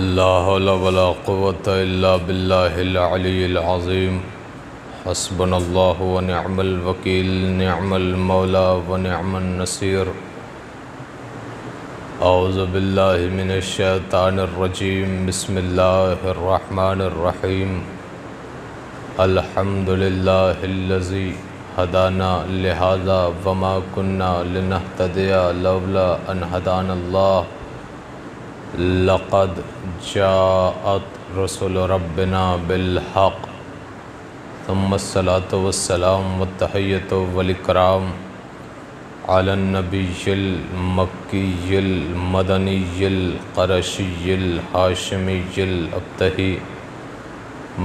لا حول ولا قوة إلا بالله العلي العظيم حسبنا الله ونعم الوكيل نعم المولى ونعم النصير أعوذ بالله من الشيطان الرجيم بسم الله الرحمن الرحيم الحمد لله الذي هدانا لهذا وما كنا لنهتدي لولا أن هدانا الله لقد جاءت رسل ربنا بالحق ثم الصلاة والسلام والتحية والإكرام على النبي المكي المدني القرشي الهاشمي الأبتهي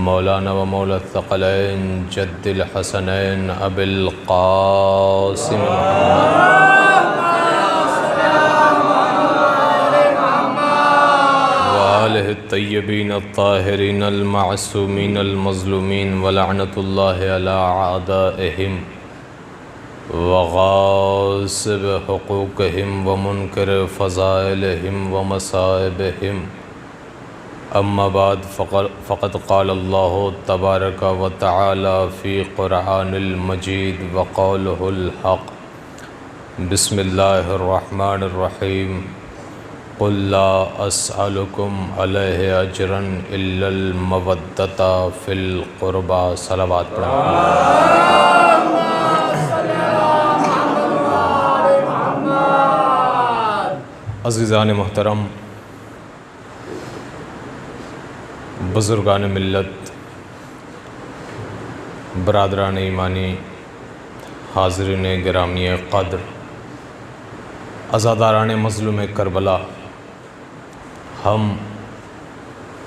مولانا ومولى الثقلين جد الحسنين أبي القاسم وآله الطيبين الطاهرين المعصومين المظلومين ولعنة الله على أعدائهم وغاصب حقوقهم ومنكر فضائلهم ومصائبهم أما بعد فقد قال الله تبارك وتعالى في قرآن المجيد وقوله الحق بسم الله الرحمن الرحيم قل لا أسألكم عليه أجرا إلا المودة في القربى صلوات عزیزان محترم، بزرگان ملت، برادران ایمانی، حاضرین گرامی قدر، عزاداران مظلوم کربلا، ہم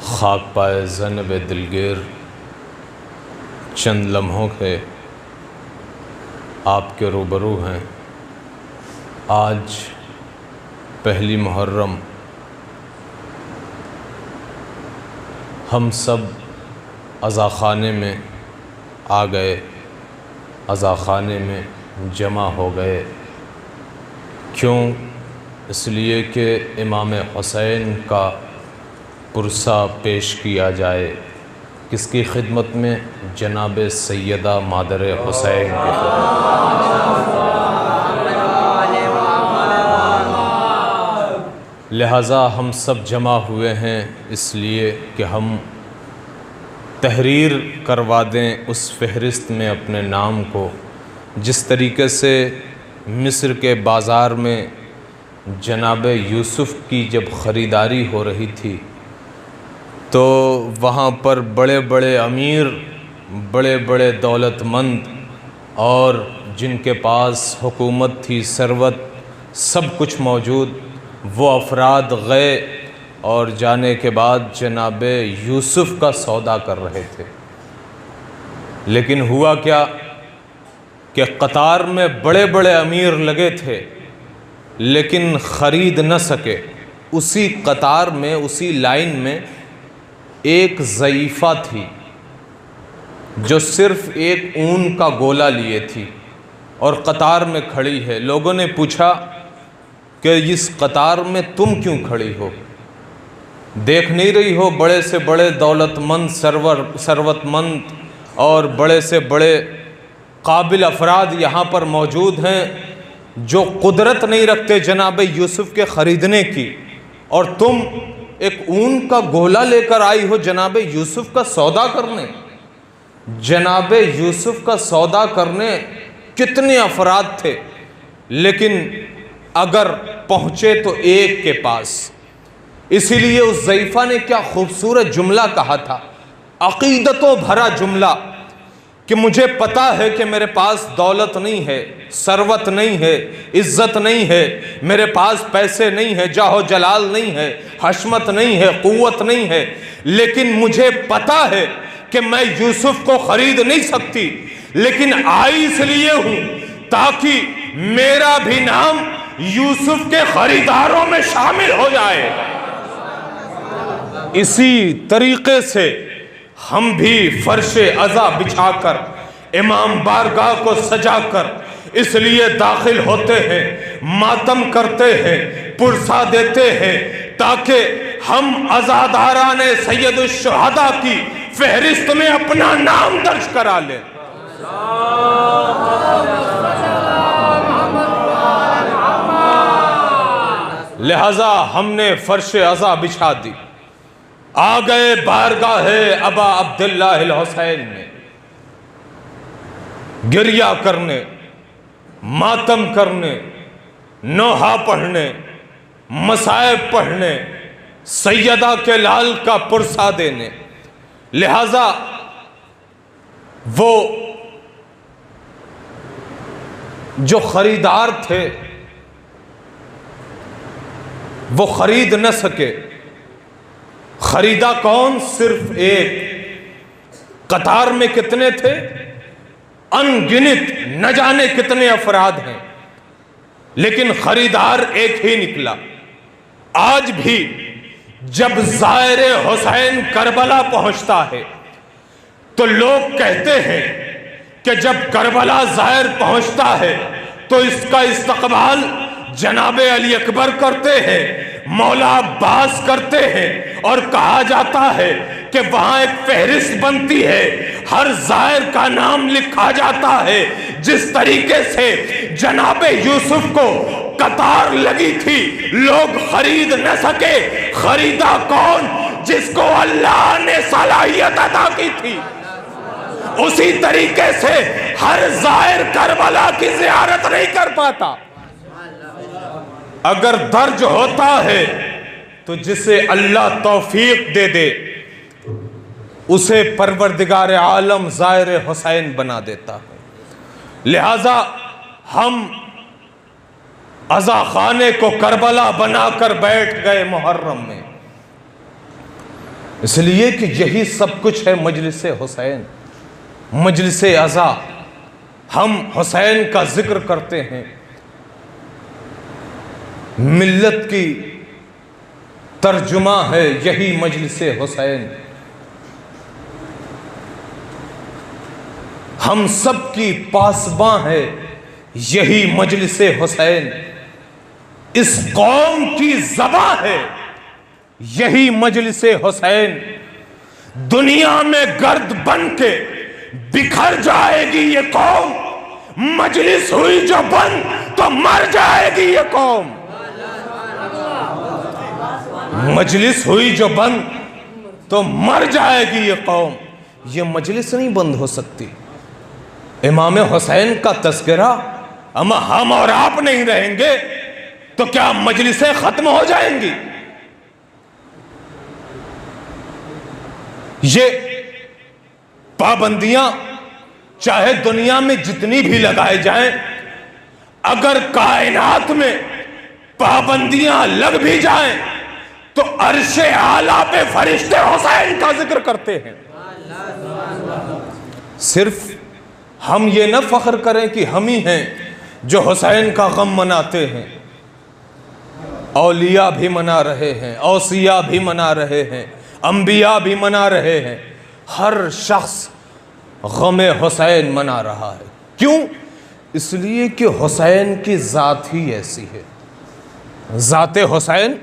خاک پائے ذنب دلگیر چند لمحوں کے آپ کے روبرو ہیں۔ آج پہلی محرم ہم سب عزاخانے میں آ گئے، عزاخانے میں جمع ہو گئے۔ کیوں؟ اس لیے کہ امام حسین کا پرسہ پیش کیا جائے۔ کس کی خدمت میں؟ جناب سیدہ مادر حسین کی خدمت۔ لہٰذا ہم سب جمع ہوئے ہیں اس لیے کہ ہم تحریر کروا دیں اس فہرست میں اپنے نام کو، جس طریقے سے مصر کے بازار میں جناب یوسف کی جب خریداری ہو رہی تھی تو وہاں پر بڑے بڑے امیر، بڑے بڑے دولت مند اور جن کے پاس حکومت تھی، ثروت، سب کچھ موجود، وہ افراد گئے اور جانے کے بعد جناب یوسف کا سودا کر رہے تھے۔ لیکن ہوا کیا کہ قطار میں بڑے بڑے امیر لگے تھے لیکن خرید نہ سکے۔ اسی قطار میں، اسی لائن میں ایک ضعیفہ تھی جو صرف ایک اون کا گولا لیے تھی اور قطار میں کھڑی ہے۔ لوگوں نے پوچھا کہ اس قطار میں تم کیوں کھڑی ہو؟ دیکھ نہیں رہی ہو بڑے سے بڑے دولت مند، ثروت مند اور بڑے سے بڑے قابل افراد یہاں پر موجود ہیں جو قدرت نہیں رکھتے جناب یوسف کے خریدنے کی، اور تم ایک اون کا گولا لے کر آئی ہو جناب یوسف کا سودا کرنے۔ جناب یوسف کا سودا کرنے کتنے افراد تھے، لیکن اگر پہنچے تو ایک کے پاس۔ اسی لیے اس ضعیفہ نے کیا خوبصورت جملہ کہا تھا، عقیدتوں بھرا جملہ، کہ مجھے پتا ہے کہ میرے پاس دولت نہیں ہے، ثروت نہیں ہے، عزت نہیں ہے، میرے پاس پیسے نہیں ہے، جاہ و جلال نہیں ہے، حشمت نہیں ہے، قوت نہیں ہے، لیکن مجھے پتا ہے کہ میں یوسف کو خرید نہیں سکتی، لیکن آئی اس لیے ہوں تاکہ میرا بھی نام یوسف کے خریداروں میں شامل ہو جائے۔ اسی طریقے سے ہم بھی فرش عزا بچھا کر، امام بارگاہ کو سجا کر اس لیے داخل ہوتے ہیں، ماتم کرتے ہیں، پرسہ دیتے ہیں تاکہ ہم عزاداران سید الشہداء کی فہرست میں اپنا نام درج کرا لیں۔ لہذا ہم نے فرش عزا بچھا دی، آ گئے بارگاہ ابا عبداللہ الحسین میں، گریہ کرنے، ماتم کرنے، نوحہ پڑھنے، مصائب پڑھنے، سیدہ کے لال کا پرسہ دینے۔ لہذا وہ جو خریدار تھے وہ خرید نہ سکے۔ خریدا کون؟ صرف ایک۔ قطار میں کتنے تھے؟ ان گنت، نہ جانے کتنے افراد ہیں، لیکن خریدار ایک ہی نکلا۔ آج بھی جب زائر حسین کربلا پہنچتا ہے تو لوگ کہتے ہیں کہ جب کربلا زائر پہنچتا ہے تو اس کا استقبال جناب علی اکبر کرتے ہیں، مولا عباس کرتے ہیں، اور کہا جاتا ہے کہ وہاں ایک فہرست بنتی ہے، ہر زائر کا نام لکھا جاتا ہے۔ جس طریقے سے جناب یوسف کو قطار لگی تھی، لوگ خرید نہ سکے، خریدا کون؟ جس کو اللہ نے صلاحیت عطا کی تھی۔ اسی طریقے سے ہر زائر کربلا کی زیارت نہیں کر پاتا۔ اگر درج ہوتا ہے تو جسے اللہ توفیق دے دے اسے پروردگار عالم زائر حسین بنا دیتا ہے۔ لہذا ہم عزا خانے کو کربلا بنا کر بیٹھ گئے محرم میں، اس لیے کہ یہی سب کچھ ہے مجلس حسین، مجلس عزا۔ ہم حسین کا ذکر کرتے ہیں، ملت کی ترجمہ ہے یہی مجلس حسین، ہم سب کی پاسباں ہے یہی مجلس حسین، اس قوم کی زباں ہے یہی مجلس حسین۔ دنیا میں گرد بن کے بکھر جائے گی یہ قوم، مجلس ہوئی جو بند تو مر جائے گی یہ قوم۔ مجلس ہوئی جو بند تو مر جائے گی یہ قوم۔ یہ مجلس نہیں بند ہو سکتی۔ امام حسین کا تذکرہ اما ہم اور آپ نہیں رہیں گے تو کیا مجلسیں ختم ہو جائیں گی؟ یہ پابندیاں چاہے دنیا میں جتنی بھی لگائے جائیں، اگر کائنات میں پابندیاں لگ بھی جائیں تو عرش اعلیٰ پہ فرشتے حسین کا ذکر کرتے ہیں۔ صرف ہم یہ نہ فخر کریں کہ ہم ہی ہیں جو حسین کا غم مناتے ہیں، اولیاء بھی منا رہے ہیں، اوصیاء بھی منا رہے ہیں، انبیاء بھی منا رہے ہیں، ہر شخص غم حسین منا رہا ہے۔ کیوں؟ اس لیے کہ حسین کی ذات ہی ایسی ہے۔ ذات حسین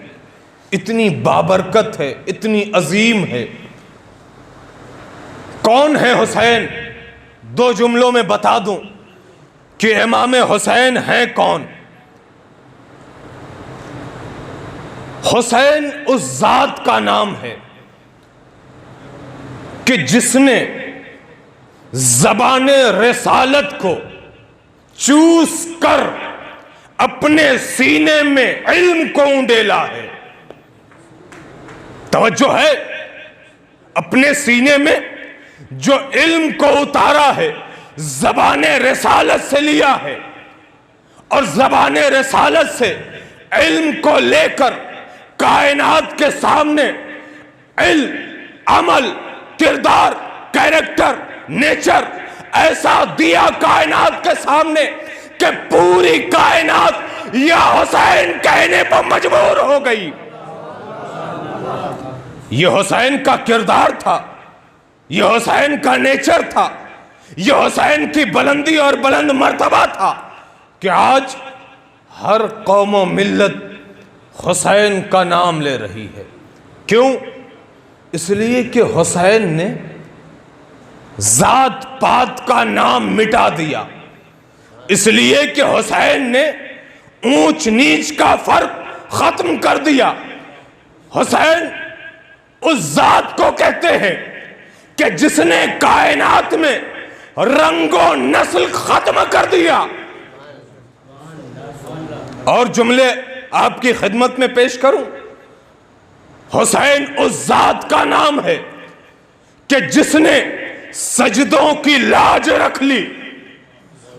اتنی بابرکت ہے، اتنی عظیم ہے۔ کون ہے حسین؟ دو جملوں میں بتا دوں کہ امام حسین ہیں کون۔ حسین اس ذات کا نام ہے کہ جس نے زبان رسالت کو چوس کر اپنے سینے میں علم کو اونڈیلا ہے۔ توجہ ہے، اپنے سینے میں جو علم کو اتارا ہے زبان رسالت سے لیا ہے، اور زبان رسالت سے علم کو لے کر کائنات کے سامنے علم، عمل، کردار، کیریکٹر، نیچر ایسا دیا کائنات کے سامنے کہ پوری کائنات یا حسین کہنے پر مجبور ہو گئی۔ یہ حسین کا کردار تھا، یہ حسین کا نیچر تھا، یہ حسین کی بلندی اور بلند مرتبہ تھا کہ آج ہر قوم و ملت حسین کا نام لے رہی ہے۔ کیوں؟ اس لیے کہ حسین نے ذات پات کا نام مٹا دیا، اس لیے کہ حسین نے اونچ نیچ کا فرق ختم کر دیا۔ حسین اس ذات کو کہتے ہیں کہ جس نے کائنات میں رنگ و نسل ختم کر دیا۔ اور جملے آپ کی خدمت میں پیش کروں، حسین اس ذات کا نام ہے کہ جس نے سجدوں کی لاج رکھ لی۔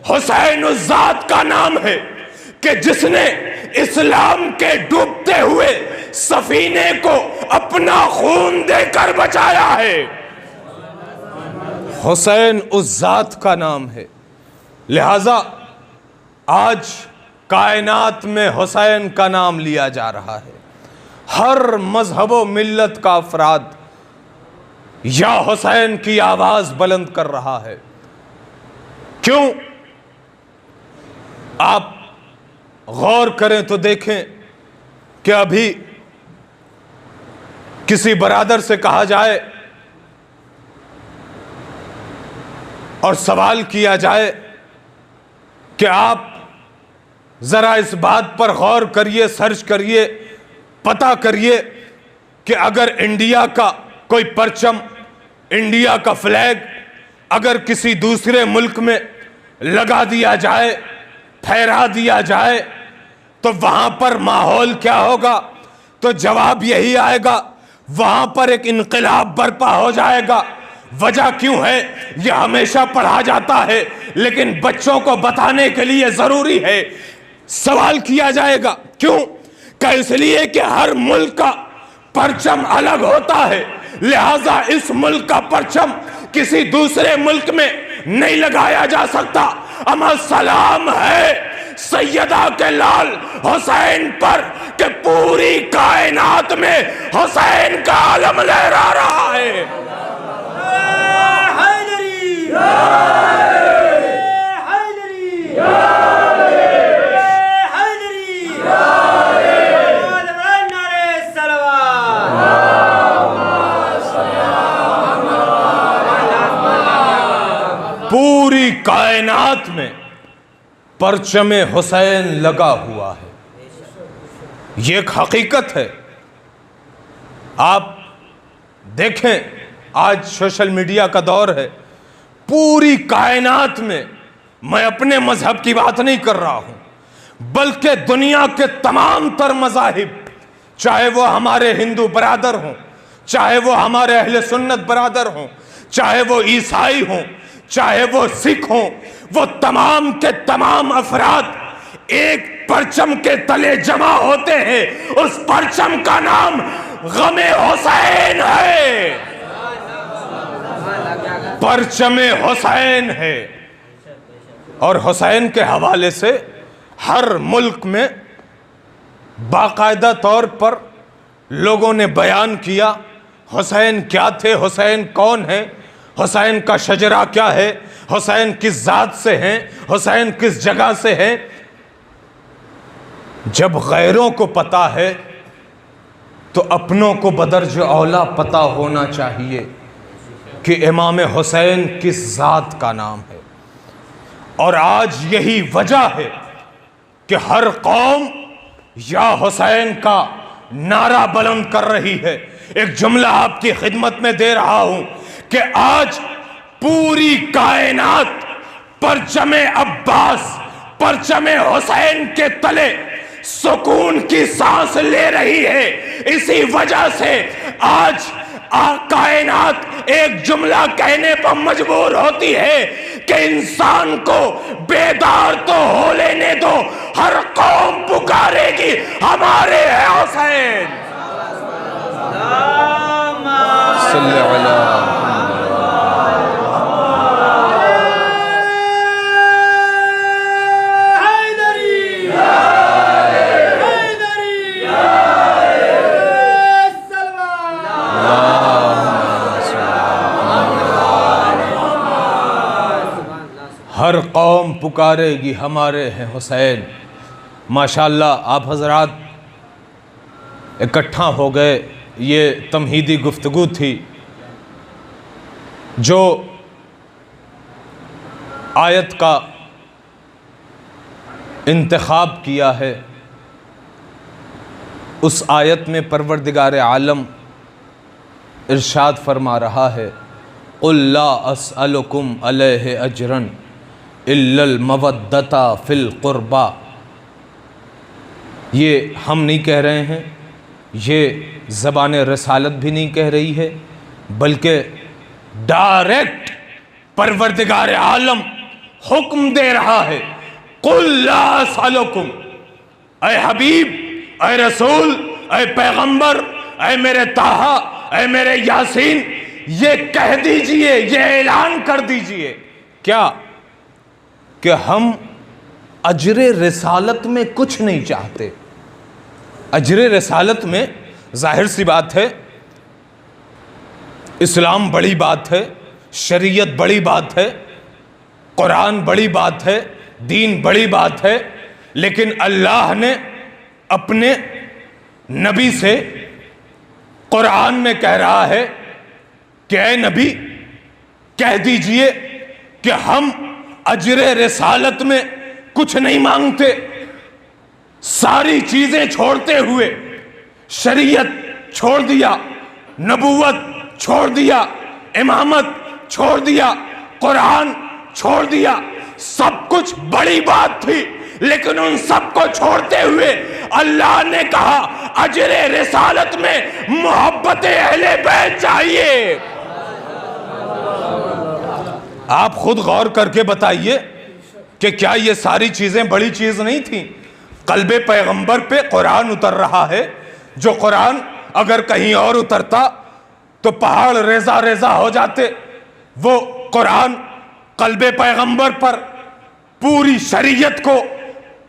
حسین اس ذات کا نام ہے کہ جس نے اسلام کے ڈوبتے ہوئے سفینے کو اپنا خون دے کر بچایا ہے۔ حسین اس ذات کا نام ہے۔ لہذا آج کائنات میں حسین کا نام لیا جا رہا ہے۔ ہر مذہب و ملت کا افراد یا حسین کی آواز بلند کر رہا ہے۔ کیوں؟ آپ غور کریں تو دیکھیں کہ ابھی کسی برادر سے کہا جائے اور سوال کیا جائے کہ آپ ذرا اس بات پر غور کریے، سرچ کریے، پتہ کریے کہ اگر انڈیا کا کوئی پرچم، انڈیا کا فلیگ اگر کسی دوسرے ملک میں لگا دیا جائے، پھیرا دیا جائے تو وہاں پر ماحول کیا ہوگا؟ تو جواب یہی آئے گا، وہاں پر ایک انقلاب برپا ہو جائے گا۔ وجہ کیوں ہے؟ یہ ہمیشہ پڑھا جاتا ہے لیکن بچوں کو بتانے کے لیے ضروری ہے۔ سوال کیا جائے گا کیوں؟ کہ اس لیے کہ ہر ملک کا پرچم الگ ہوتا ہے، لہذا اس ملک کا پرچم کسی دوسرے ملک میں نہیں لگایا جا سکتا۔ اما سلام ہے سیدہ کے لال حسین پر کہ پوری کائنات میں حسین کا علم لہرا رہا ہے۔ پوری کائنات میں پرچم حسین لگا ہوا ہے، یہ ایک حقیقت ہے۔ آپ دیکھیں آج سوشل میڈیا کا دور ہے، پوری کائنات میں، میں اپنے مذہب کی بات نہیں کر رہا ہوں بلکہ دنیا کے تمام تر مذاہب، چاہے وہ ہمارے ہندو برادر ہوں، چاہے وہ ہمارے اہل سنت برادر ہوں، چاہے وہ عیسائی ہوں، چاہے وہ سکھ ہوں، وہ تمام کے تمام افراد ایک پرچم کے تلے جمع ہوتے ہیں۔ اس پرچم کا نام غم حسین ہے، پرچم حسین ہے۔ اور حسین کے حوالے سے ہر ملک میں باقاعدہ طور پر لوگوں نے بیان کیا حسین کیا تھے، حسین کون ہیں، حسین کا شجرہ کیا ہے، حسین کس ذات سے ہیں، حسین کس جگہ سے ہیں۔ جب غیروں کو پتہ ہے تو اپنوں کو بدرج اولا پتہ ہونا چاہیے کہ امام حسین کس ذات کا نام ہے۔ اور آج یہی وجہ ہے کہ ہر قوم یا حسین کا نعرہ بلند کر رہی ہے۔ ایک جملہ آپ کی خدمت میں دے رہا ہوں کہ آج پوری کائنات پرچم عباس، پرچم حسین کے تلے سکون کی سانس لے رہی ہے۔ اسی وجہ سے آج کائنات ایک جملہ کہنے پر مجبور ہوتی ہے کہ انسان کو بیدار تو ہو لینے دو، ہر قوم پکارے گی ہمارے حسین۔ صلی اللہ ہر قوم پکارے گی ہمارے ہیں حسین۔ ماشاءاللہ آپ حضرات اکٹھا ہو گئے، یہ تمہیدی گفتگو تھی جو آیت کا انتخاب کیا ہے۔ اس آیت میں پروردگار عالم ارشاد فرما رہا ہے قُلْ لَا أَسْأَلُكُمْ عَلَيْهِ أَجْرًا إِلَّا الْمَوَدَّةَ فِي الْقُرْبَى۔ یہ ہم نہیں کہہ رہے ہیں، یہ زبان رسالت بھی نہیں کہہ رہی ہے، بلکہ ڈائریکٹ پروردگار عالم حکم دے رہا ہے قُلْ لَا أَسْأَلُكُمْ، اے حبیب، اے رسول، اے پیغمبر، اے میرے طٰہٰ، اے میرے یاسین، یہ کہہ دیجئے، یہ اعلان کر دیجئے کیا کہ ہم اجر رسالت میں کچھ نہیں چاہتے۔ اجر رسالت میں ظاہر سی بات ہے اسلام بڑی بات ہے، شریعت بڑی بات ہے، قرآن بڑی بات ہے، دین بڑی بات ہے، لیکن اللہ نے اپنے نبی سے قرآن میں کہہ رہا ہے کہ اے نبی کہہ دیجئے کہ ہم اجر رسالت میں کچھ نہیں مانگتے۔ ساری چیزیں چھوڑتے ہوئے شریعت چھوڑ دیا، نبوت چھوڑ دیا، امامت چھوڑ دیا، قرآن چھوڑ دیا، سب کچھ بڑی بات تھی، لیکن ان سب کو چھوڑتے ہوئے اللہ نے کہا اجر رسالت میں محبت اہل بیت چاہیے۔ آپ خود غور کر کے بتائیے کہ کیا یہ ساری چیزیں بڑی چیز نہیں تھیں؟ قلب پیغمبر پہ قرآن اتر رہا ہے، جو قرآن اگر کہیں اور اترتا تو پہاڑ ریزہ ریزہ ہو جاتے۔ وہ قرآن قلب پیغمبر پر پوری شریعت کو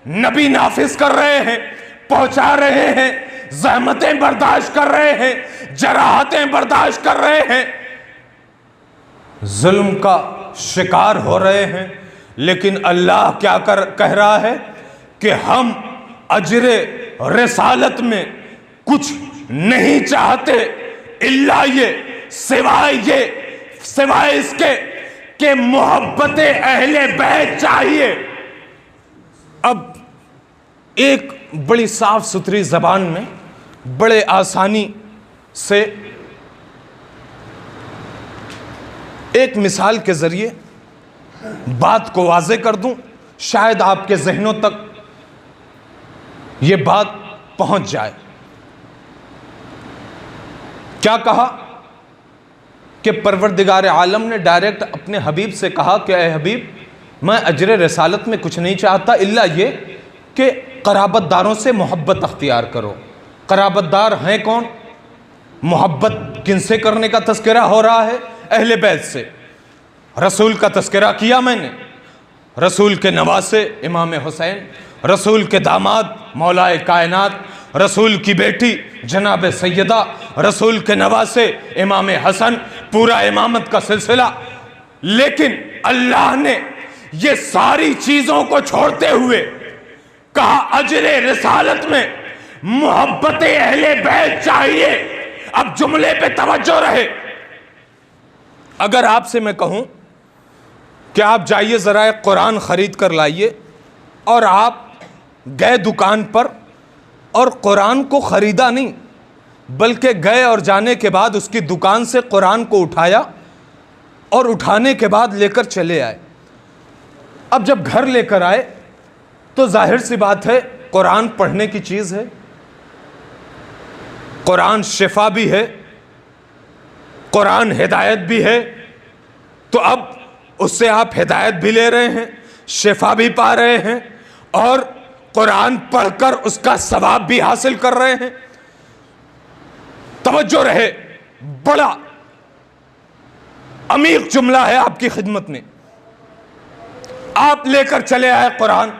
نبی نافذ کر رہے ہیں، پہنچا رہے ہیں، زحمتیں برداشت کر رہے ہیں، جراحتیں برداشت کر رہے ہیں، ظلم کا شکار ہو رہے ہیں، لیکن اللہ کیا کہہ رہا ہے کہ ہم اجر رسالت میں کچھ نہیں چاہتے الا یہ، سوائے اس کے کہ محبت اہل بیت چاہیے۔ اب ایک بڑی صاف ستھری زبان میں بڑے آسانی سے ایک مثال کے ذریعے بات کو واضح کر دوں، شاید آپ کے ذہنوں تک یہ بات پہنچ جائے۔ کیا کہا کہ پروردگار عالم نے ڈائریکٹ اپنے حبیب سے کہا کہ اے حبیب میں اجر رسالت میں کچھ نہیں چاہتا الا یہ کہ قرابت داروں سے محبت اختیار کرو۔ قرابت دار ہیں کون؟ محبت کن سے کرنے کا تذکرہ ہو رہا ہے؟ اہل بیت سے۔ رسول کا تذکرہ کیا میں نے، رسول کے نواسے امام حسین، رسول کے داماد مولا کائنات، رسول کی بیٹی جناب سیدہ، رسول کے نواسے امام حسن، پورا امامت کا سلسلہ۔ لیکن اللہ نے یہ ساری چیزوں کو چھوڑتے ہوئے کہا اجر رسالت میں محبت اہل بیت چاہیے۔ اب جملے پہ توجہ رہے۔ اگر آپ سے میں کہوں کہ آپ جائیے ذرا ایک قرآن خرید کر لائیے، اور آپ گئے دکان پر اور قرآن کو خریدا نہیں بلکہ گئے اور جانے کے بعد اس کی دکان سے قرآن کو اٹھایا اور اٹھانے کے بعد لے کر چلے آئے۔ اب جب گھر لے کر آئے تو ظاہر سی بات ہے قرآن پڑھنے کی چیز ہے، قرآن شفا بھی ہے، قرآن ہدایت بھی ہے، تو اب اس سے آپ ہدایت بھی لے رہے ہیں، شفا بھی پا رہے ہیں، اور قرآن پڑھ کر اس کا ثواب بھی حاصل کر رہے ہیں۔ توجہ رہے، بڑا عمیق جملہ ہے آپ کی خدمت میں۔ آپ لے کر چلے آئے قرآن،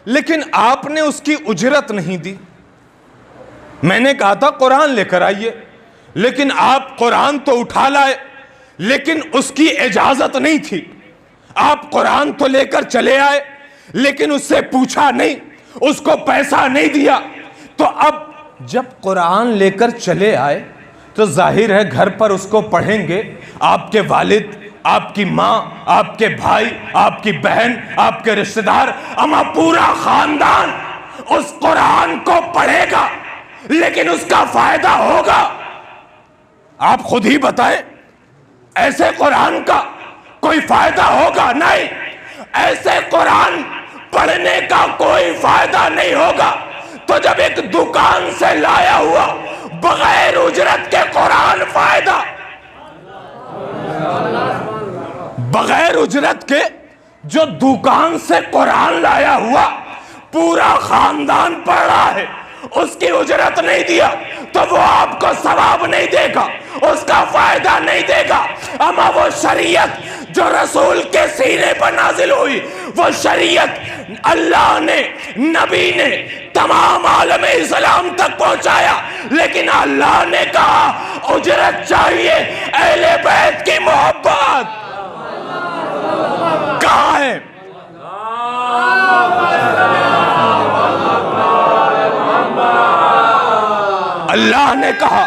لیکن آپ نے اس کی اجرت نہیں دی۔ میں نے کہا تھا قرآن لے کر آئیے، لیکن آپ قرآن تو اٹھا لائے، لیکن اس کی اجازت نہیں تھی۔ آپ قرآن تو لے کر چلے آئے، لیکن اس سے پوچھا نہیں، اس کو پیسہ نہیں دیا۔ تو اب جب قرآن لے کر چلے آئے تو ظاہر ہے گھر پر اس کو پڑھیں گے آپ کے والد، آپ کی ماں، آپ کے بھائی، آپ کی بہن، آپ کے رشتہ دار، اما پورا خاندان اس قرآن کو پڑھے گا، لیکن اس کا فائدہ ہوگا؟ آپ خود ہی بتائیں، ایسے قرآن کا کوئی فائدہ ہوگا؟ نہیں، ایسے قرآن پڑھنے کا کوئی فائدہ نہیں ہوگا۔ تو جب ایک دکان سے لایا ہوا بغیر اجرت کے قرآن فائدہ، بغیر اجرت کے جو دکان سے قرآن لایا ہوا پورا خاندان پڑھ رہا ہے، اس کی اجرت نہیں دیا تو وہ آپ کو ثواب نہیں دے گا، اس کا فائدہ نہیں دے گا۔ اما وہ شریعت جو رسول کے سینے پر نازل ہوئی، وہ شریعت اللہ نے، نبی نے تمام عالم اسلام تک پہنچایا، لیکن اللہ نے کہا اجرت چاہیے، اہل بیت کی محبت کہاں ہے؟ اللہ نے کہا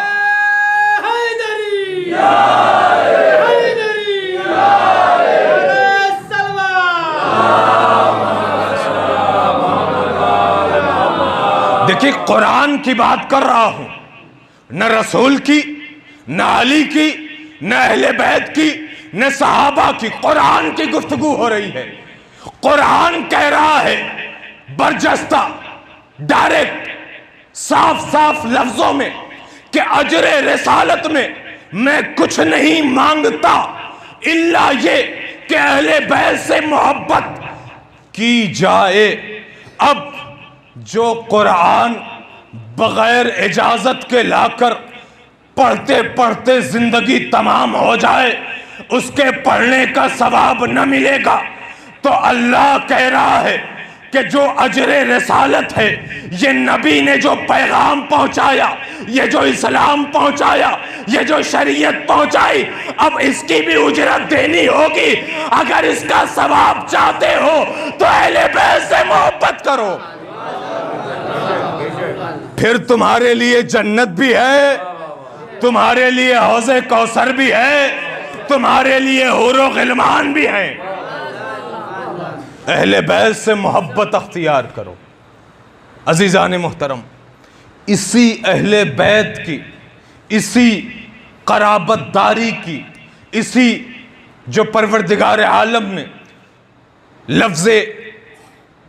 دیکھیں قرآن کی بات کر رہا ہوں، نہ رسول کی، نہ علی کی، نہ اہل بیت کی، نہ صحابہ کی، قرآن کی گفتگو ہو رہی ہے۔ قرآن کہہ رہا ہے برجستہ، ڈائریکٹ، صاف صاف لفظوں میں کہ اجر رسالت میں میں کچھ نہیں مانگتا الا یہ کہ اہل بیت سے محبت کی جائے۔ اب جو قرآن بغیر اجازت کے لا کر پڑھتے پڑھتے زندگی تمام ہو جائے، اس کے پڑھنے کا ثواب نہ ملے گا، تو اللہ کہہ رہا ہے کہ جو اجر رسالت ہے، یہ نبی نے جو پیغام پہنچایا، یہ جو اسلام پہنچایا، یہ جو شریعت پہنچائی، اب اس کی بھی اجرت دینی ہوگی۔ اگر اس کا ثواب چاہتے ہو تو اہل بیت سے محبت کرو، پھر تمہارے لیے جنت بھی ہے، تمہارے لیے حوض کوثر بھی ہے، تمہارے لیے حور و غلمان بھی ہیں۔ اہل بیت سے محبت اختیار کرو۔ عزیزان محترم، اسی اہل بیت کی، اسی قرابت داری کی، اسی جو پروردگار عالم نے لفظ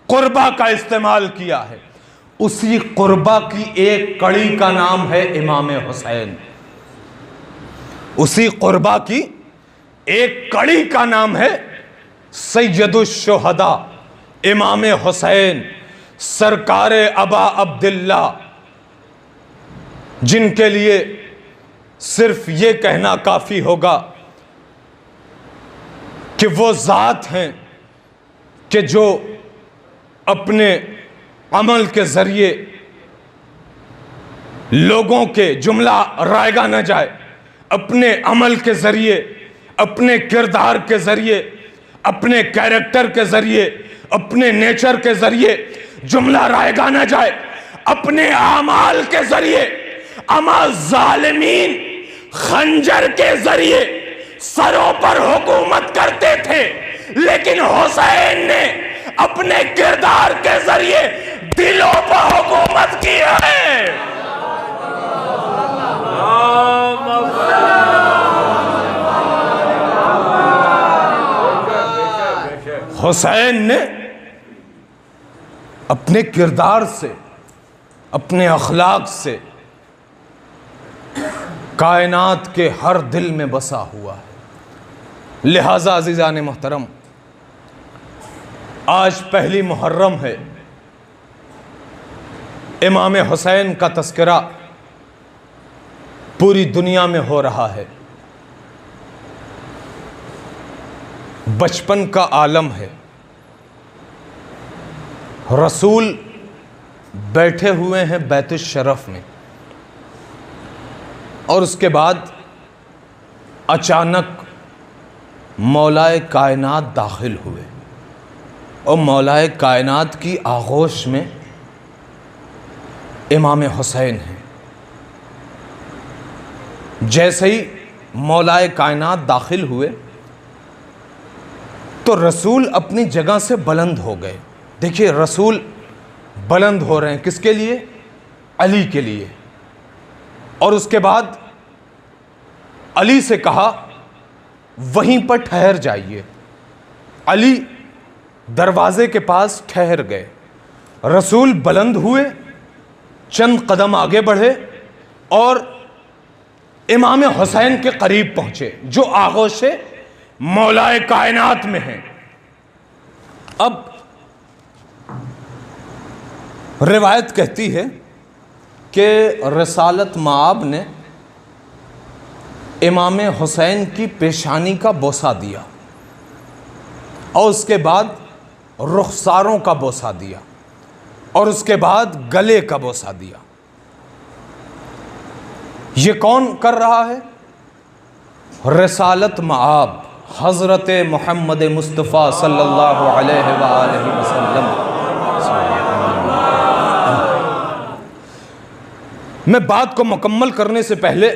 قربہ کا استعمال کیا ہے، اسی قربہ کی ایک کڑی کا نام ہے امام حسین۔ اسی قربہ کی ایک کڑی کا نام ہے سید الشہداء امام حسین سرکار ابا عبداللہ، جن کے لیے صرف یہ کہنا کافی ہوگا کہ وہ ذات ہیں کہ جو اپنے عمل کے ذریعے لوگوں کے، جملہ رائے گا نہ جائے، اپنے عمل کے ذریعے، اپنے کردار کے ذریعے، اپنے کیریکٹر کے ذریعے، اپنے نیچر کے ذریعے، جملہ رائے گا نہ جائے، اپنے اعمال کے ذریعے، اما ظالمین خنجر کے ذریعے سروں پر حکومت کرتے تھے، لیکن حسین نے اپنے کردار کے ذریعے دلوں پر حکومت کی ہے۔ حسین نے اپنے کردار سے، اپنے اخلاق سے کائنات کے ہر دل میں بسا ہوا ہے۔ لہٰذا عزیزان محترم، آج پہلی محرم ہے، امام حسین کا تذکرہ پوری دنیا میں ہو رہا ہے، بچپن کا عالم ہے۔ رسول بیٹھے ہوئے ہیں بیت الشرف میں، اور اس کے بعد اچانک مولائے کائنات داخل ہوئے، اور مولائے کائنات کی آغوش میں امام حسین ہیں۔ جیسے ہی مولائے کائنات داخل ہوئے تو رسول اپنی جگہ سے بلند ہو گئے. دیکھیے رسول بلند ہو رہے ہیں کس کے لیے؟ علی کے لیے. اور اس کے بعد علی سے کہا وہیں پر ٹھہر جائیے. علی دروازے کے پاس ٹھہر گئے. رسول بلند ہوئے، چند قدم آگے بڑھے اور امام حسین کے قریب پہنچے جو آغوش مولائے کائنات میں ہیں. اب روایت کہتی ہے کہ رسالت مآب نے امام حسین کی پیشانی کا بوسہ دیا اور اس کے بعد رخساروں کا بوسہ دیا اور اس کے بعد گلے کا بوسہ دیا. یہ کون کر رہا ہے؟ رسالت مآب حضرت محمد مصطفیٰ صلی اللہ علیہ وآلہ وسلم. میں بات کو مکمل کرنے سے پہلے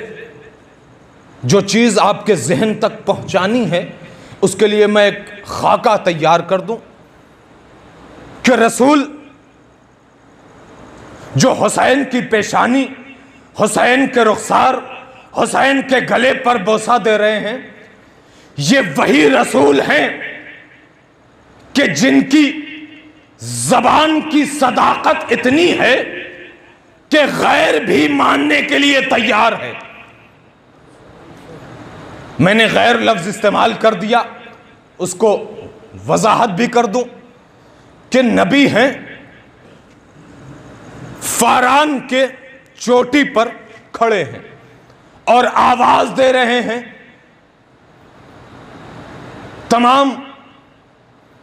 جو چیز آپ کے ذہن تک پہنچانی ہے اس کے لیے میں ایک خاکہ تیار کر دوں کہ رسول جو حسین کی پیشانی، حسین کے رخسار، حسین کے گلے پر بوسہ دے رہے ہیں، یہ وہی رسول ہیں کہ جن کی زبان کی صداقت اتنی ہے کہ غیر بھی ماننے کے لیے تیار ہے. میں نے غیر لفظ استعمال کر دیا، اس کو وضاحت بھی کر دوں کہ نبی ہیں، فاران کے چوٹی پر کھڑے ہیں اور آواز دے رہے ہیں تمام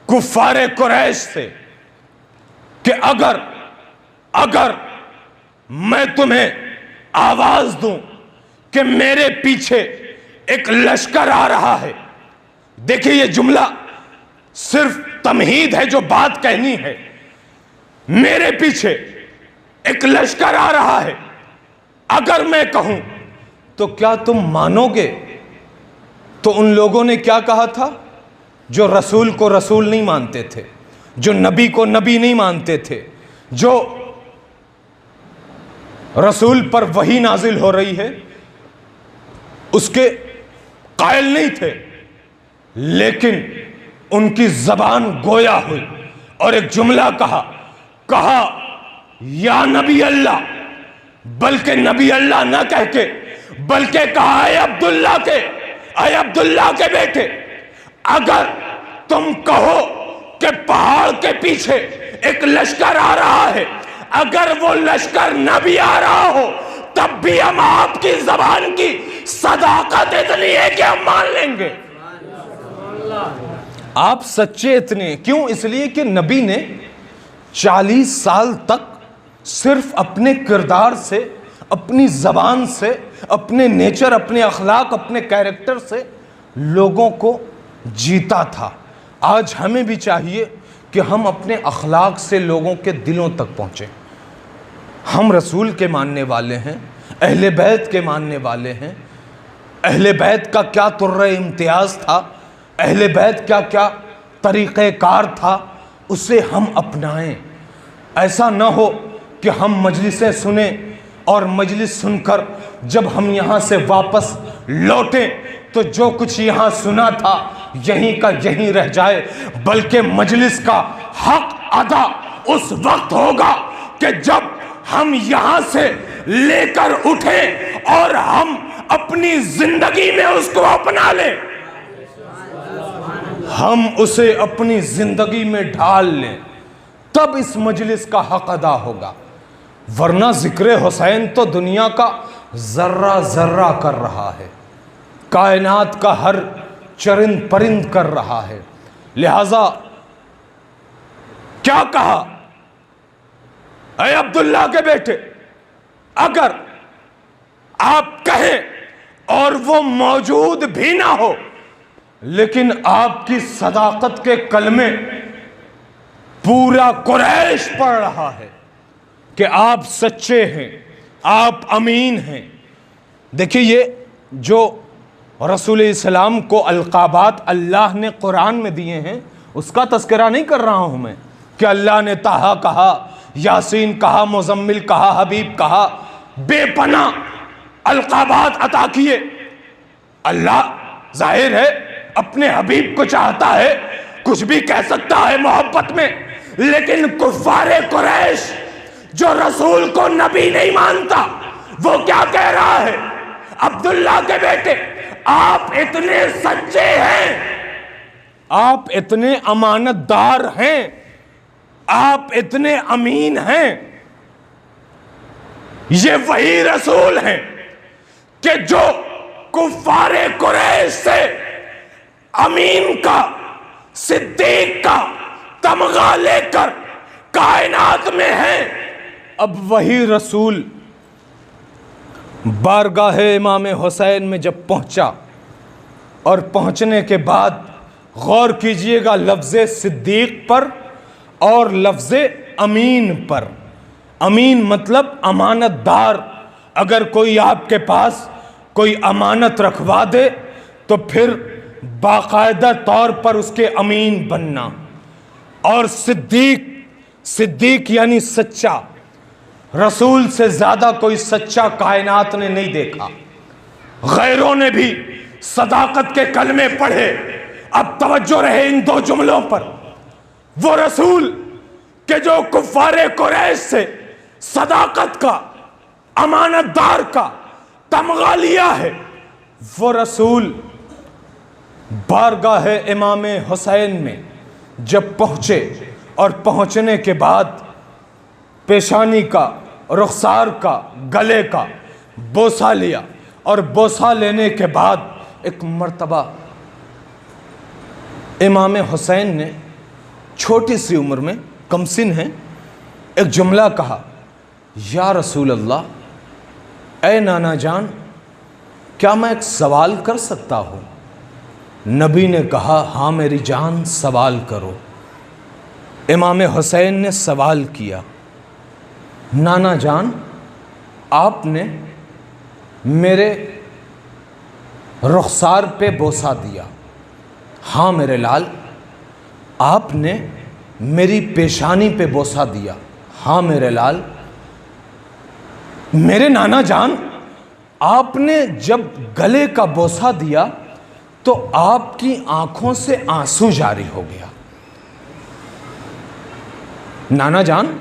کفار قریش سے کہ اگر میں تمہیں آواز دوں کہ میرے پیچھے ایک لشکر آ رہا ہے. دیکھیں یہ جملہ صرف تمہید ہے جو بات کہنی ہے. میرے پیچھے ایک لشکر آ رہا ہے، اگر میں کہوں تو کیا تم مانو گے؟ تو ان لوگوں نے کیا کہا تھا جو رسول کو رسول نہیں مانتے تھے، جو نبی کو نبی نہیں مانتے تھے، جو رسول پر وحی نازل ہو رہی ہے اس کے قائل نہیں تھے، لیکن ان کی زبان گویا ہوئی اور ایک جملہ کہا یا نبی اللہ، بلکہ نبی اللہ نہ کہہ کے بلکہ کہا اے عبداللہ کے بیٹے، اگر تم کہو کہ پہاڑ کے پیچھے ایک لشکر آ رہا ہے، اگر وہ لشکر نہ بھی آ رہا ہو تب بھی ہم آپ کی زبان کی صداقت اتنی ہے کہ ہم مان لیں گے. آپ سچے اتنے کیوں؟ اس لیے کہ نبی نے 40 سال تک صرف اپنے کردار سے، اپنی زبان سے، اپنے نیچر، اپنے اخلاق، اپنے کیریکٹر سے لوگوں کو جیتا تھا. آج ہمیں بھی چاہیے کہ ہم اپنے اخلاق سے لوگوں کے دلوں تک پہنچیں. ہم رسول کے ماننے والے ہیں، اہل بیت کے ماننے والے ہیں. اہل بیت کا کیا طرہ امتیاز تھا، اہل بیت کیا کیا طریقہ کار تھا، اسے ہم اپنائیں. ایسا نہ ہو کہ ہم مجلسیں سنیں اور مجلس سن کر جب ہم یہاں سے واپس لوٹیں تو جو کچھ یہاں سنا تھا یہیں کا یہیں رہ جائے، بلکہ مجلس کا حق ادا اس وقت ہوگا کہ جب ہم یہاں سے لے کر اٹھیں اور ہم اپنی زندگی میں اس کو اپنا لیں، ہم اسے اپنی زندگی میں ڈھال لیں، تب اس مجلس کا حق ادا ہوگا. ورنہ ذکر حسین تو دنیا کا ذرہ ذرہ کر رہا ہے، کائنات کا ہر چرند پرند کر رہا ہے. لہذا کیا کہا؟ اے عبداللہ کے بیٹے، اگر آپ کہیں اور وہ موجود بھی نہ ہو لیکن آپ کی صداقت کے کلمے پورا قریش پڑھ رہا ہے کہ آپ سچے ہیں، آپ امین ہیں. دیکھیں یہ جو رسول اسلام کو القابات اللہ نے قرآن میں دیے ہیں اس کا تذکرہ نہیں کر رہا ہوں میں کہ اللہ نے طٰہٰ کہا، یاسین کہا، مزمل کہا، حبیب کہا، بے پناہ القابات عطا کیے۔ اللہ ظاہر ہے اپنے حبیب کو چاہتا ہے، کچھ بھی کہہ سکتا ہے محبت میں، لیکن کفار قریش جو رسول کو نبی نہیں مانتا وہ کیا کہہ رہا ہے؟ عبداللہ کے بیٹے آپ اتنے سچے ہیں، آپ اتنے امانت دار ہیں، آپ اتنے امین ہیں، یہ وہی رسول ہیں کہ جو کفار قریش سے امین کا، صدیق کا تمغہ لے کر کائنات میں ہیں۔ اب وہی رسول بارگاہ امام حسین میں جب پہنچا، اور پہنچنے کے بعد غور کیجئے گا لفظ صدیق پر اور لفظ امین پر۔ امین مطلب امانت دار، اگر کوئی آپ کے پاس کوئی امانت رکھوا دے تو پھر باقاعدہ طور پر اس کے امین بننا۔ اور صدیق یعنی سچا، رسول سے زیادہ کوئی سچا کائنات نے نہیں دیکھا۔ غیروں نے بھی صداقت کے کلمے پڑھے، اب توجہ رہے ان دو جملوں پر۔ وہ رسول کہ جو کفار قریش سے صداقت کا، امانت دار کا تمغہ لیا ہے، وہ رسول بارگاہ امام حسین میں جب پہنچے اور پہنچنے کے بعد پیشانی کا، رخسار کا، گلے کا بوسہ لیا، اور بوسہ لینے کے بعد ایک مرتبہ امام حسین نے چھوٹی سی عمر میں، کم سن ہیں، ایک جملہ کہا، یا رسول اللہ، اے نانا جان، کیا میں ایک سوال کر سکتا ہوں؟ نبی نے کہا، ہاں میری جان سوال کرو۔ امام حسین نے سوال کیا، نانا جان آپ نے میرے رخسار پہ بوسہ دیا۔ ہاں میرے لال۔ آپ نے میری پیشانی پہ بوسہ دیا۔ ہاں میرے لال۔ میرے نانا جان آپ نے جب گلے کا بوسہ دیا تو آپ کی آنکھوں سے آنسو جاری ہو گیا۔ نانا جان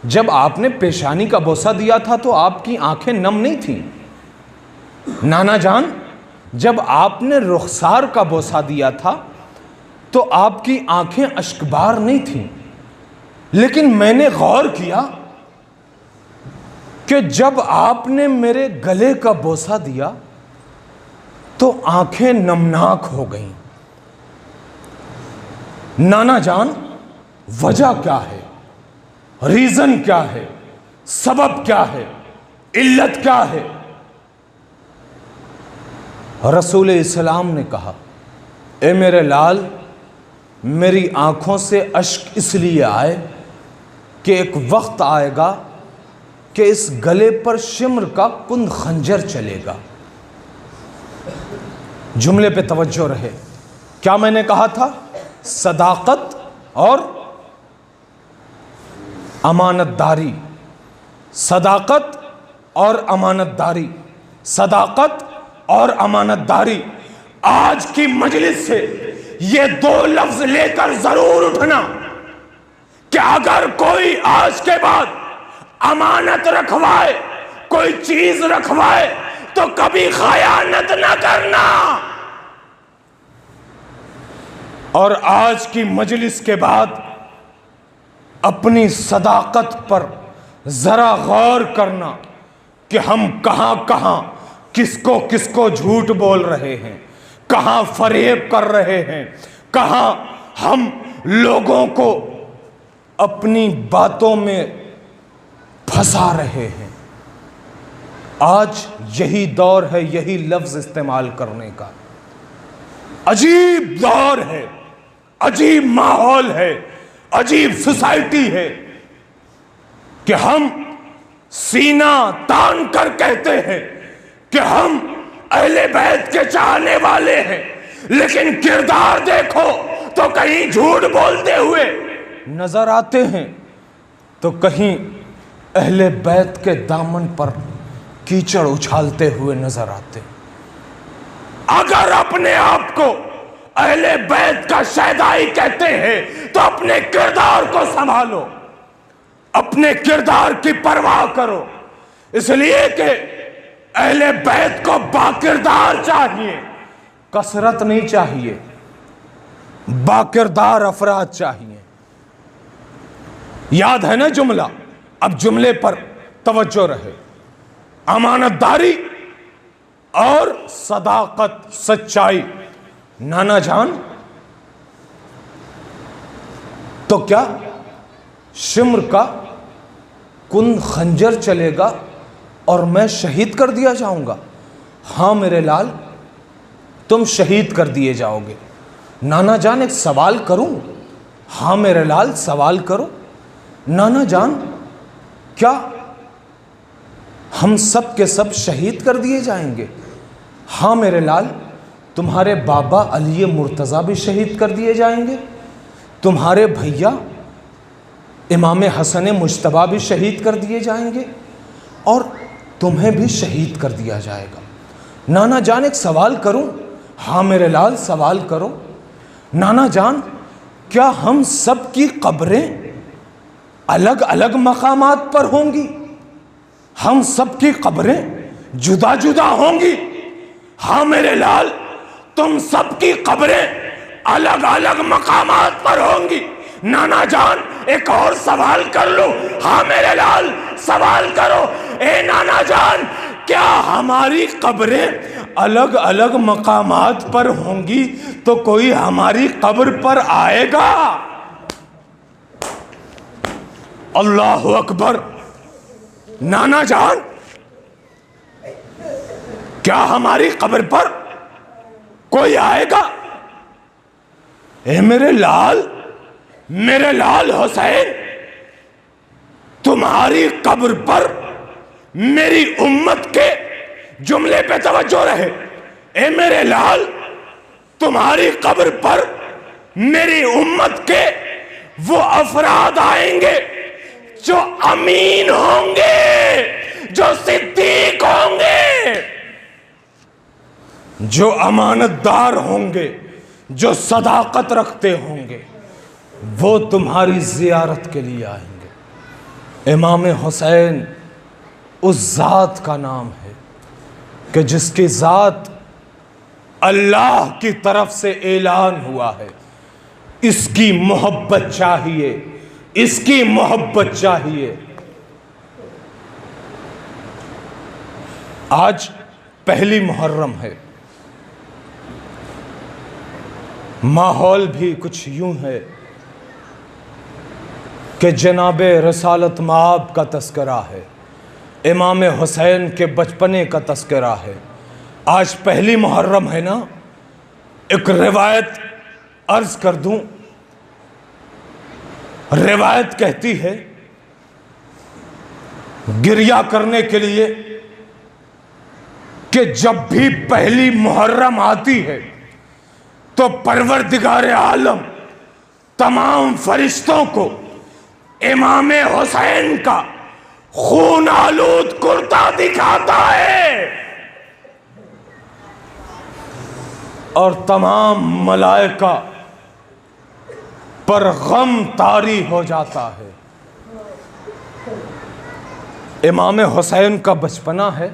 جب آپ نے پیشانی کا بوسہ دیا تھا تو آپ کی آنکھیں نم نہیں تھیں۔ نانا جان جب آپ نے رخسار کا بوسہ دیا تھا تو آپ کی آنکھیں اشکبار نہیں تھیں۔ لیکن میں نے غور کیا کہ جب آپ نے میرے گلے کا بوسہ دیا تو آنکھیں نمناک ہو گئیں۔ نانا جان وجہ کیا ہے؟ ریزن کیا ہے؟ سبب کیا ہے؟ علت کیا ہے؟ رسول اسلام نے کہا، اے میرے لال، میری آنکھوں سے اشک اس لیے آئے کہ ایک وقت آئے گا کہ اس گلے پر شمر کا کند خنجر چلے گا۔ جملے پہ توجہ رہے۔ کیا میں نے کہا تھا؟ صداقت اور امانت داری، صداقت اور امانت داری، صداقت اور امانت داری۔ آج کی مجلس سے یہ دو لفظ لے کر ضرور اٹھنا کہ اگر کوئی آج کے بعد امانت رکھوائے، کوئی چیز رکھوائے تو کبھی خیانت نہ کرنا۔ اور آج کی مجلس کے بعد اپنی صداقت پر ذرا غور کرنا کہ ہم کہاں کہاں کس کو جھوٹ بول رہے ہیں، کہاں فریب کر رہے ہیں، کہاں ہم لوگوں کو اپنی باتوں میں پھنسا رہے ہیں۔ آج یہی دور ہے یہی لفظ استعمال کرنے کا۔ عجیب دور ہے، عجیب ماحول ہے، عجیب سوسائٹی ہے کہ ہم سینہ تان کر کہتے ہیں کہ ہم اہل بیت کے چاہنے والے ہیں، لیکن کردار دیکھو تو کہیں جھوٹ بولتے ہوئے نظر آتے ہیں تو کہیں اہل بیت کے دامن پر کیچڑ اچھالتے ہوئے نظر آتے ہیں۔ اگر اپنے آپ کو اہل بیت کا شیدائی کہتے ہیں تو اپنے کردار کو سنبھالو، اپنے کردار کی پرواہ کرو، اس لیے کہ اہل بیت کو باکردار چاہیے، کثرت نہیں چاہیے، باکردار افراد چاہیے۔ یاد ہے نا جملہ؟ اب جملے پر توجہ رہے۔ امانت داری اور صداقت، سچائی۔ نانا جان تو کیا شمر کا کند خنجر چلے گا اور میں شہید کر دیا جاؤں گا؟ ہاں میرے لال، تم شہید کر دیے جاؤ گے۔ نانا جان ایک سوال کروں؟ ہاں میرے لال سوال کرو۔ نانا جان کیا ہم سب کے سب شہید کر دیے جائیں گے؟ ہاں میرے لال، تمہارے بابا علی مرتضیٰ بھی شہید کر دیے جائیں گے، تمہارے بھیا امام حسن مجتبیٰ بھی شہید کر دیے جائیں گے، اور تمہیں بھی شہید کر دیا جائے گا۔ نانا جان ایک سوال کروں؟ ہاں میرے لال سوال کرو۔ نانا جان کیا ہم سب کی قبریں الگ الگ مقامات پر ہوں گی؟ ہم سب کی قبریں جدا جدا ہوں گی؟ ہاں میرے لال، تم سب کی قبریں الگ الگ مقامات پر ہوں گی۔ نانا جان ایک اور سوال کر لو؟ ہاں میرے لال سوال کرو۔ اے نانا جان کیا ہماری قبریں الگ الگ مقامات پر ہوں گی تو کوئی ہماری قبر پر آئے گا؟ اللہ اکبر۔ نانا جان کیا ہماری قبر پر کوئی آئے گا؟ اے میرے لال حسین، تمہاری قبر پر میری امت کے جملے پہ توجہ رہے۔ اے میرے لال، تمہاری قبر پر میری امت کے وہ افراد آئیں گے جو امین ہوں گے، جو صدیق ہوں گے، جو امانت دار ہوں گے، جو صداقت رکھتے ہوں گے، وہ تمہاری زیارت کے لیے آئیں گے۔ امام حسین اس ذات کا نام ہے کہ جس کی ذات اللہ کی طرف سے اعلان ہوا ہے، اس کی محبت چاہیے، اس کی محبت چاہیے۔ آج پہلی محرم ہے، ماحول بھی کچھ یوں ہے کہ جناب رسالت مآب کا تذکرہ ہے، امام حسین کے بچپنے کا تذکرہ ہے۔ آج پہلی محرم ہے نا، ایک روایت عرض کر دوں۔ روایت کہتی ہے گریہ کرنے کے لیے کہ جب بھی پہلی محرم آتی ہے تو پروردگار عالم تمام فرشتوں کو امام حسین کا خون آلود کرتا دکھاتا ہے، اور تمام ملائکہ پر غم طاری ہو جاتا ہے۔ امام حسین کا بچپنا ہے،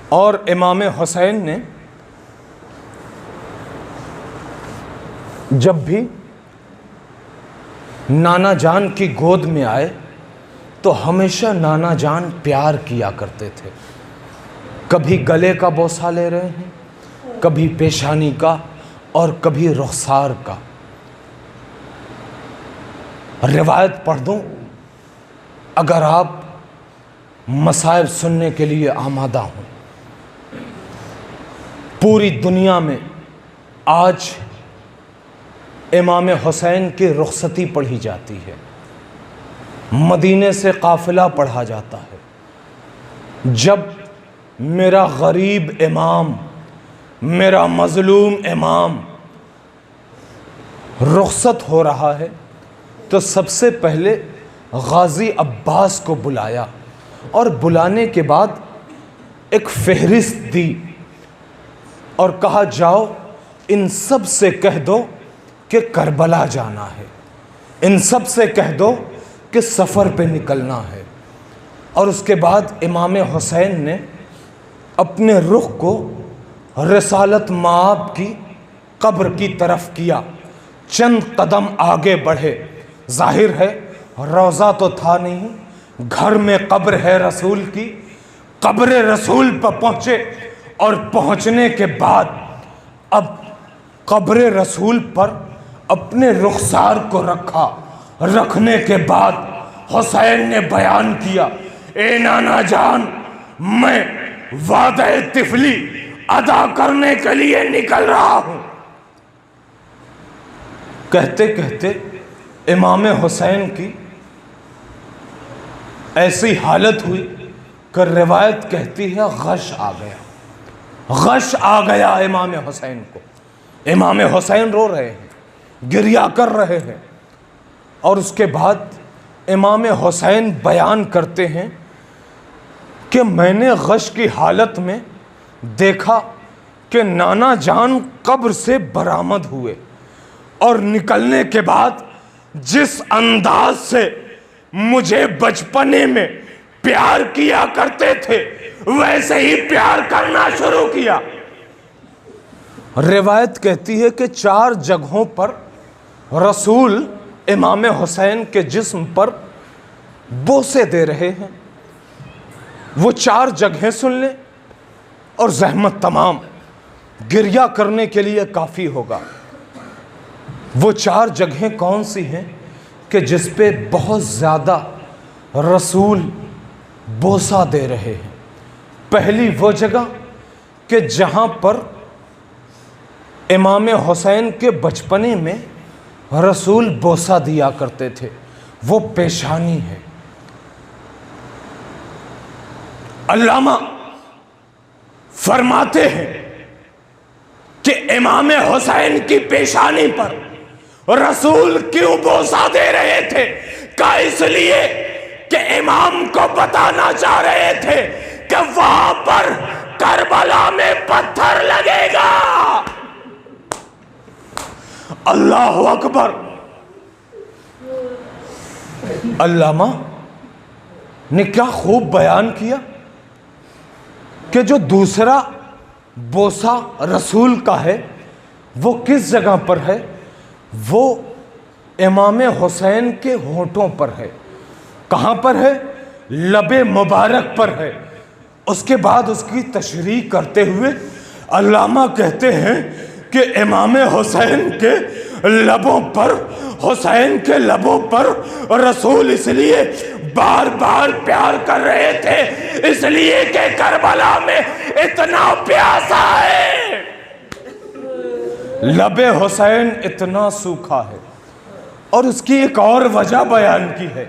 اور امام حسین نے جب بھی نانا جان کی گود میں آئے تو ہمیشہ نانا جان پیار کیا کرتے تھے۔ کبھی گلے کا بوسہ لے رہے ہیں، کبھی پیشانی کا، اور کبھی رخسار کا۔ روایت پڑھ دوں اگر آپ مصائب سننے کے لیے آمادہ ہوں۔ پوری دنیا میں آج امام حسین کی رخصتی پڑھی جاتی ہے، مدینے سے قافلہ پڑھا جاتا ہے۔ جب میرا غریب امام، میرا مظلوم امام رخصت ہو رہا ہے، تو سب سے پہلے غازی عباس کو بلایا اور بلانے کے بعد ایک فہرست دی اور کہا جاؤ ان سب سے کہہ دو کہ کربلا جانا ہے، ان سب سے کہہ دو کہ سفر پہ نکلنا ہے۔ اور اس کے بعد امام حسین نے اپنے رخ کو رسالت مآب کی قبر کی طرف کیا، چند قدم آگے بڑھے۔ ظاہر ہے روضہ تو تھا نہیں، گھر میں قبر ہے رسول کی۔ قبر رسول پر پہنچے اور پہنچنے کے بعد اب قبر رسول پر اپنے رخسار کو رکھا۔ رکھنے کے بعد حسین نے بیان کیا، اے نانا جان، میں وعدہ طفلی ادا کرنے کے لیے نکل رہا ہوں۔ کہتے کہتے امام حسین کی ایسی حالت ہوئی کہ روایت کہتی ہے غش آ گیا، غش آ گیا امام حسین کو۔ امام حسین رو رہے ہیں، گریہ کر رہے ہیں، اور اس کے بعد امام حسین بیان کرتے ہیں کہ میں نے غش کی حالت میں دیکھا کہ نانا جان قبر سے برآمد ہوئے، اور نکلنے کے بعد جس انداز سے مجھے بچپنے میں پیار کیا کرتے تھے ویسے ہی پیار کرنا شروع کیا۔ روایت کہتی ہے کہ 4 جگہوں پر رسول امام حسین کے جسم پر بوسے دے رہے ہیں۔ وہ 4 جگہیں سن لیں اور زحمت تمام، گریہ کرنے کے لیے کافی ہوگا۔ وہ 4 جگہیں کون سی ہیں کہ جس پہ بہت زیادہ رسول بوسہ دے رہے ہیں؟ پہلی وہ جگہ کہ جہاں پر امام حسین کے بچپنے میں رسول بوسہ دیا کرتے تھے، وہ پیشانی ہے۔ علامہ فرماتے ہیں کہ امام حسین کی پیشانی پر رسول کیوں بوسہ دے رہے تھے؟ کہ اس لیے کہ امام کو بتانا چاہ رہے تھے کہ وہاں پر کربلا میں پتھر لگے گا۔ اللہ اکبر۔ علامہ نے کیا خوب بیان کیا کہ جو دوسرا بوسہ رسول کا ہے وہ کس جگہ پر ہے؟ وہ امام حسین کے ہونٹوں پر ہے۔ کہاں پر ہے؟ لب مبارک پر ہے۔ اس کے بعد اس کی تشریح کرتے ہوئے علامہ کہتے ہیں کہ امام حسین کے لبوں پر، حسین کے لبوں پر رسول اس لیے بار بار پیار کر رہے تھے اس لیے کہ کربلا میں اتنا پیاسا ہے، لب حسین اتنا سوکھا ہے۔ اور اس کی ایک اور وجہ بیان کی ہے۔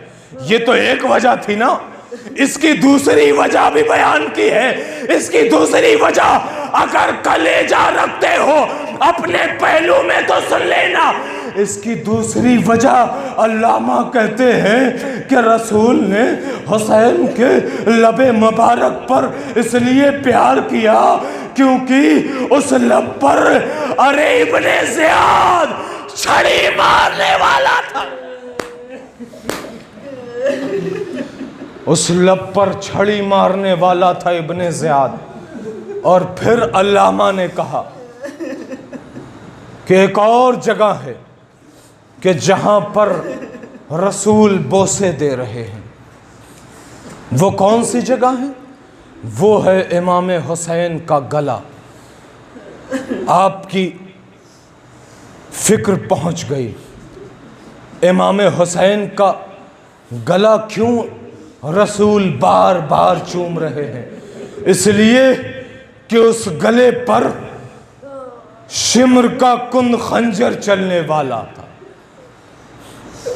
یہ تو ایک وجہ تھی نا، اس کی دوسری وجہ بھی بیان کی ہے۔ اس کی دوسری وجہ اگر کلیجہ رکھتے ہو اپنے پہلو میں تو سن لینا۔ اس کی دوسری وجہ علامہ کہتے ہیں کہ رسول نے حسین کے لب مبارک پر اس لیے پیار کیا کیونکہ اس لب پر ارے ابن زیاد چھڑی مارنے والا تھا، اس لب پر چھڑی مارنے والا تھا ابن زیاد۔ اور پھر علامہ نے کہا کہ ایک اور جگہ ہے کہ جہاں پر رسول بوسے دے رہے ہیں۔ وہ کون سی جگہ ہے؟ وہ ہے امام حسین کا گلا۔ آپ کی فکر پہنچ گئی، امام حسین کا گلا کیوں رسول بار بار چوم رہے ہیں؟ اس لیے کہ اس گلے پر شمر کا کند خنجر چلنے والا تھا۔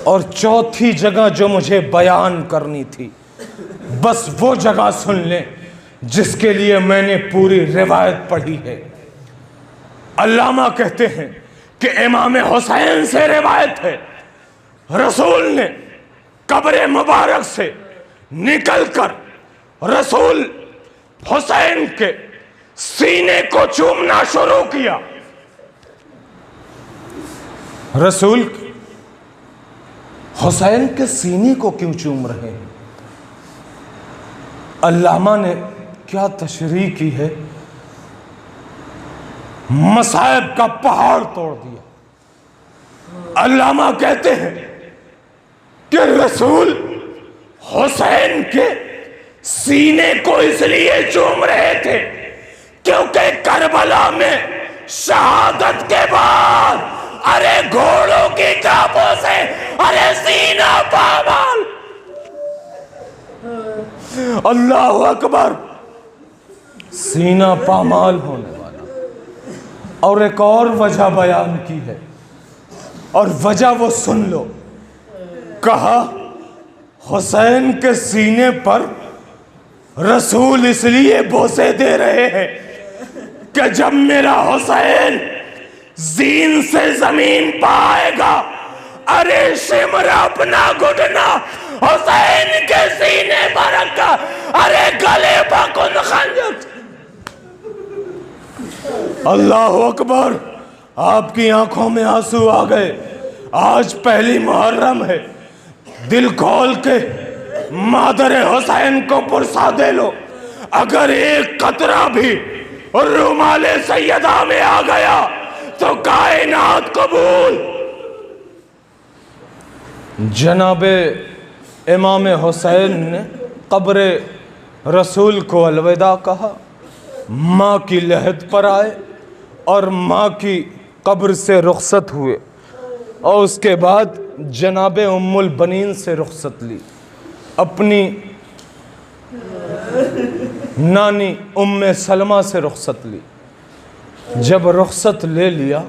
اور چوتھی جگہ جو مجھے بیان کرنی تھی، بس وہ جگہ سن لیں جس کے لیے میں نے پوری روایت پڑھی ہے۔ علامہ کہتے ہیں کہ امام حسین سے روایت ہے، رسول نے قبر مبارک سے نکل کر رسول حسین کے سینے کو چومنا شروع کیا۔ رسول حسین کے سینے کو کیوں چوم رہے ہیں؟ علامہ نے کیا تشریح کی ہے، مصائب کا پہاڑ توڑ دیا۔ علامہ کہتے ہیں کہ رسول حسین کے سینے کو اس لیے چوم رہے تھے کیونکہ کربلا میں شہادت کے بعد ارے گھوڑوں کی ٹاپوں سے ارے سینہ پامال، اللہ اکبر، سینہ پامال ہونے والا۔ اور ایک اور وجہ بیان کی ہے، اور وجہ وہ سن لو۔ کہا حسین کے سینے پر رسول اس لیے بوسے دے رہے ہیں کہ جب میرا حسین زین سے زمین پائے گا ارے شمر اپنا گھٹنا حسین کے سینے پر رکھا ارے گلے پکن خنجر۔ اللہ اکبر، آپ کی آنکھوں میں آنسو آ گئے۔ آج پہلی محرم ہے، دل کھول کے مادر حسین کو پرسا دے لو۔ اگر ایک قطرہ بھی رومال سیدہ میں آ گیا تو کائنات قبول۔ جناب امام حسین نے قبر رسول کو الوداع کہا، ماں کی لحد پر آئے اور ماں کی قبر سے رخصت ہوئے، اور اس کے بعد جناب ام البنین سے رخصت لی، اپنی نانی ام سلمہ سے رخصت لی۔ جب رخصت لے لیا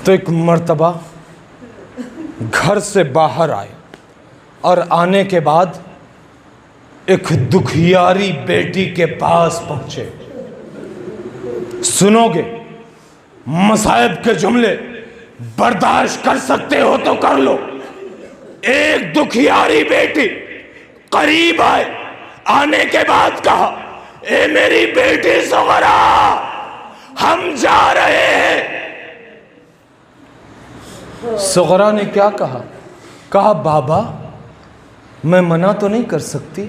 تو ایک مرتبہ گھر سے باہر آئے، اور آنے کے بعد ایک دکھیاری بیٹی کے پاس پہنچے۔ سنو گے مصائب کے جملے، برداشت کر سکتے ہو تو کر لو۔ ایک دکھیاری بیٹی قریب آئے، آنے کے بعد کہا اے میری بیٹی صغرا ہم جا رہے ہیں۔ صغرا نے کیا کہا؟ کہا بابا میں منع تو نہیں کر سکتی،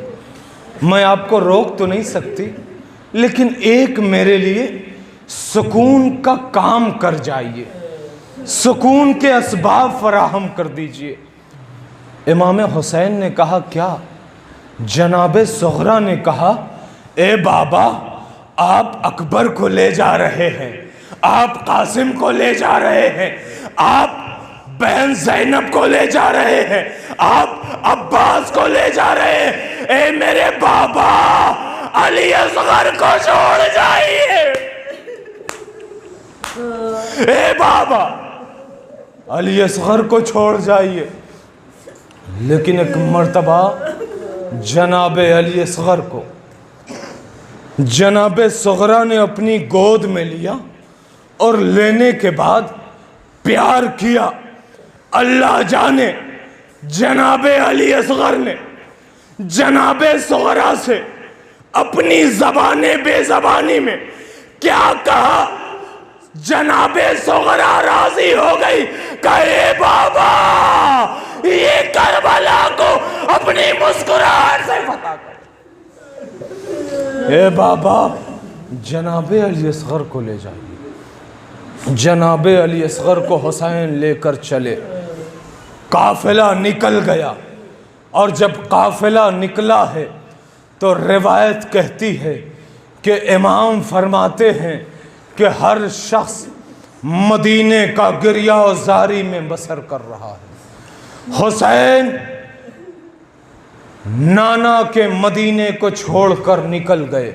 میں آپ کو روک تو نہیں سکتی، لیکن ایک میرے لیے سکون کا کام کر جائیے، سکون کے اسباب فراہم کر دیجئے۔ امام حسین نے کہا کیا؟ جناب صغرا نے کہا اے بابا آپ اکبر کو لے جا رہے ہیں، آپ قاسم کو لے جا رہے ہیں، آپ بہن زینب کو لے جا رہے ہیں، آپ عباس کو لے جا رہے ہیں، اے میرے بابا علی اصغر کو چھوڑ جائیے، اے بابا علی اصغر کو چھوڑ جائیے۔ لیکن ایک مرتبہ جناب علی اصغر کو جناب صغرا نے اپنی گود میں لیا اور لینے کے بعد پیار کیا۔ اللہ جانے جناب علی اصغر نے جناب صغرا سے اپنی زبان بے زبانی میں کیا کہا؟ جناب صغرا راضی ہو گئی کہ اے بابا یہ کربلا کو اپنی مسکراہٹ سے فتح کر۔ اے بابا جناب علی اصغر کو لے جائیے۔ جناب علی اصغر کو حسین لے کر چلے، قافلہ نکل گیا، اور جب قافلہ نکلا ہے تو روایت کہتی ہے کہ امام فرماتے ہیں کہ ہر شخص مدینے کا گریہ و زاری میں بسر کر رہا ہے۔ حسین نانا کے مدینے کو چھوڑ کر نکل گئے۔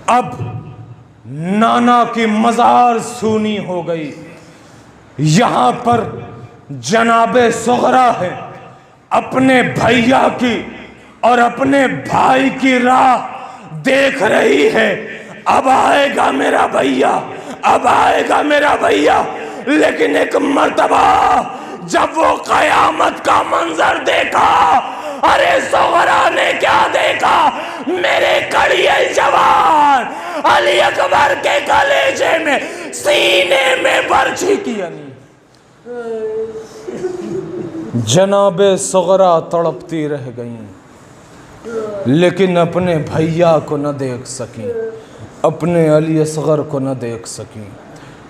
اب نانا کی مزار سونی ہو گئی، یہاں پر جناب صغرا ہے، اپنے بھیا کی اور اپنے بھائی کی راہ دیکھ رہی ہے. اب آئے گا میرا بھیا، اب آئے گا میرا بھیا. لیکن ایک مرتبہ جب وہ قیامت کا منظر دیکھا، ارے صغرا نے کیا دیکھا؟ میرے کڑیے جوان علی اکبر کے کلیجے میں، سینے میں برچھی کی جناب صغرا تڑپتی رہ گئیں، لیکن اپنے بھیا کو نہ دیکھ سکیں، اپنے علی اصغر کو نہ دیکھ سکیں.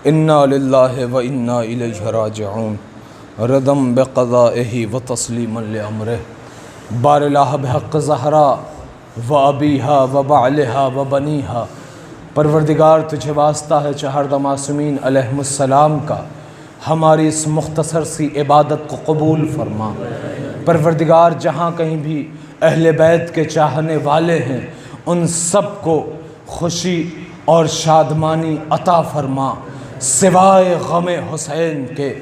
انا للہ و انا الیہ راجعون، ردم بقضائہ و تسلیما لامرہ. بار الہ بحق زہرا و ابیہا و بعلہا و بنیہا. پروردگار تجھے واسطہ ہے چہردہ معصومین علیہم السلام کا، ہماری اس مختصر سی عبادت کو قبول فرما. پروردگار جہاں کہیں بھی اہل بیت کے چاہنے والے ہیں، ان سب کو خوشی اور شادمانی عطا فرما سوائے غم حسین کے.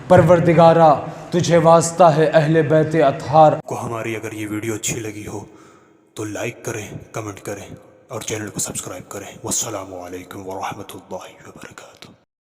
پروردگارہ تجھے واسطہ ہے اہل بیت اطہار کو ہماری اگر یہ ویڈیو اچھی لگی ہو تو لائک کریں، کمنٹ کریں اور چینل کو سبسکرائب کریں. والسلام علیکم ورحمۃ اللہ وبرکاتہ.